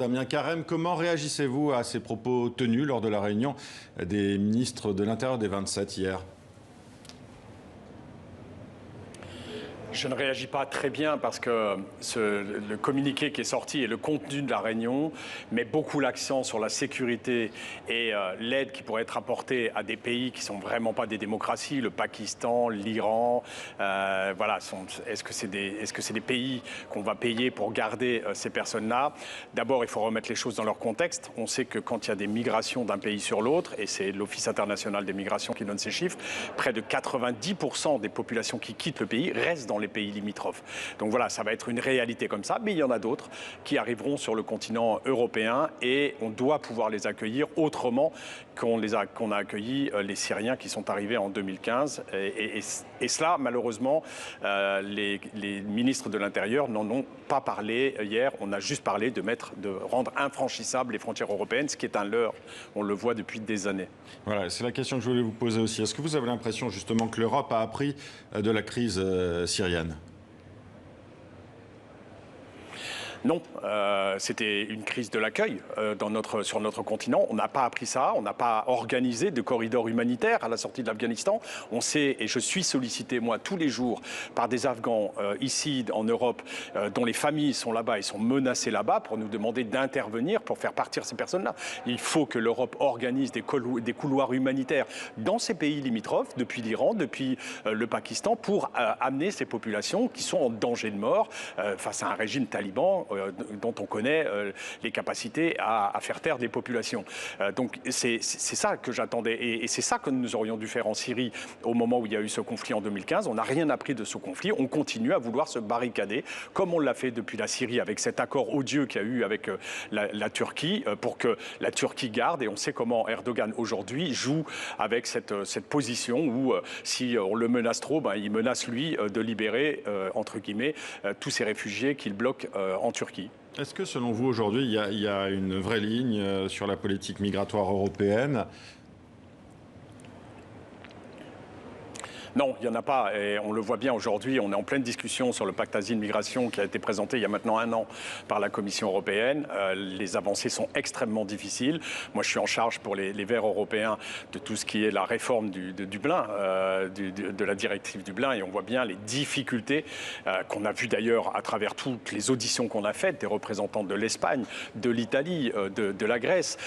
Damien Carême, comment réagissez-vous à ces propos tenus lors de la réunion des ministres de l'Intérieur des 27 hier? Je ne réagis pas très bien parce que le communiqué qui est sorti et le contenu de la réunion met beaucoup l'accent sur la sécurité et l'aide qui pourrait être apportée à des pays qui ne sont vraiment pas des démocraties, le Pakistan, l'Iran. Voilà, est-ce que c'est des pays qu'on va payer pour garder ces personnes-là? D'abord, il faut remettre les choses dans leur contexte. On sait que quand il y a des migrations d'un pays sur l'autre, et c'est l'Office international des migrations qui donne ces chiffres, près de 90% des populations qui quittent le pays restent dans les pays limitrophes. Donc voilà, ça va être une réalité comme ça, mais il y en a d'autres qui arriveront sur le continent européen et on doit pouvoir les accueillir autrement qu'on a accueilli les Syriens qui sont arrivés en 2015. Et cela, malheureusement, les ministres de l'Intérieur n'en ont pas parlé hier. On a juste parlé de rendre infranchissables les frontières européennes, ce qui est un leurre. On le voit depuis des années. Voilà, c'est la question que je voulais vous poser aussi. Est-ce que vous avez l'impression justement que l'Europe a appris de la crise syrienne? Non, c'était une crise de l'accueil sur notre continent. On n'a pas appris ça, on n'a pas organisé de corridor humanitaire à la sortie de l'Afghanistan. On sait, et je suis sollicité moi tous les jours par des Afghans ici en Europe dont les familles sont là-bas et sont menacées là-bas pour nous demander d'intervenir pour faire partir ces personnes-là. Il faut que l'Europe organise des couloirs humanitaires dans ces pays limitrophes, depuis l'Iran, depuis le Pakistan, pour amener ces populations qui sont en danger de mort face à un régime taliban dont on connaît les capacités à faire taire des populations. Donc c'est ça que j'attendais et c'est ça que nous aurions dû faire en Syrie au moment où il y a eu ce conflit en 2015. On n'a rien appris de ce conflit. On continue à vouloir se barricader comme on l'a fait depuis la Syrie avec cet accord odieux qu'il y a eu avec la Turquie pour que la Turquie garde. Et on sait comment Erdogan aujourd'hui joue avec cette position où si on le menace trop, il menace lui de libérer entre guillemets tous ces réfugiés qu'il bloque en Turquie. Est-ce que selon vous aujourd'hui il y a une vraie ligne sur la politique migratoire européenne? Non, il n'y en a pas. Et on le voit bien aujourd'hui. On est en pleine discussion sur le pacte asile-migration qui a été présenté il y a maintenant 1 an par la Commission européenne. Les avancées sont extrêmement difficiles. Moi, je suis en charge pour les Verts européens de tout ce qui est la réforme de Dublin, de la directive Dublin. Et on voit bien les difficultés qu'on a vues d'ailleurs à travers toutes les auditions qu'on a faites, des représentants de l'Espagne, de l'Italie, de la Grèce,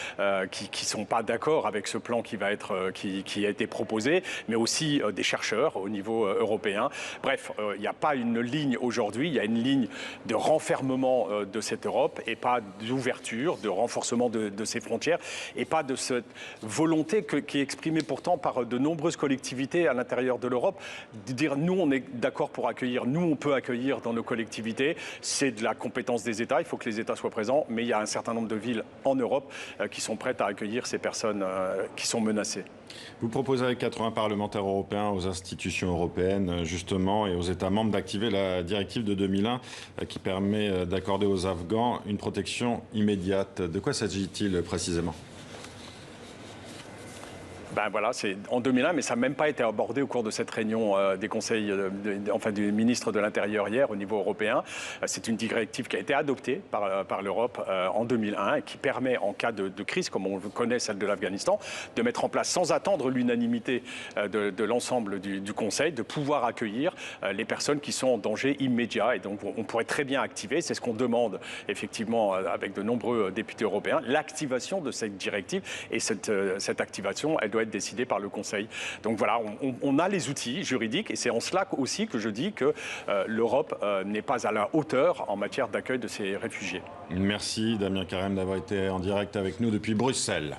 qui ne sont pas d'accord avec ce plan qui a été proposé, mais aussi des chercheurs au niveau européen. Bref, il n'y a pas une ligne aujourd'hui, il y a une ligne de renfermement de cette Europe et pas d'ouverture, de renforcement de ses frontières et pas de cette volonté qui est exprimée pourtant par de nombreuses collectivités à l'intérieur de l'Europe, de dire nous on est d'accord pour accueillir, nous on peut accueillir dans nos collectivités, c'est de la compétence des États, il faut que les États soient présents, mais il y a un certain nombre de villes en Europe qui sont prêtes à accueillir ces personnes qui sont menacées. Vous proposez avec 80 parlementaires européens aux institutions européennes, justement, et aux États membres d'activer la directive de 2001 qui permet d'accorder aux Afghans une protection immédiate. De quoi s'agit-il précisément ? Ben voilà, c'est en 2001, mais ça n'a même pas été abordé au cours de cette réunion des conseils, du ministre de l'Intérieur hier au niveau européen. C'est une directive qui a été adoptée par l'Europe en 2001 et qui permet, en cas de crise, comme on connaît celle de l'Afghanistan, de mettre en place, sans attendre l'unanimité de l'ensemble du Conseil, de pouvoir accueillir les personnes qui sont en danger immédiat. Et donc, on pourrait très bien activer, c'est ce qu'on demande effectivement avec de nombreux députés européens, l'activation de cette directive. Et cette activation, elle doit être décidé par le Conseil. Donc voilà, on a les outils juridiques et c'est en cela aussi que je dis que l'Europe n'est pas à la hauteur en matière d'accueil de ces réfugiés. Merci Damien Carême d'avoir été en direct avec nous depuis Bruxelles.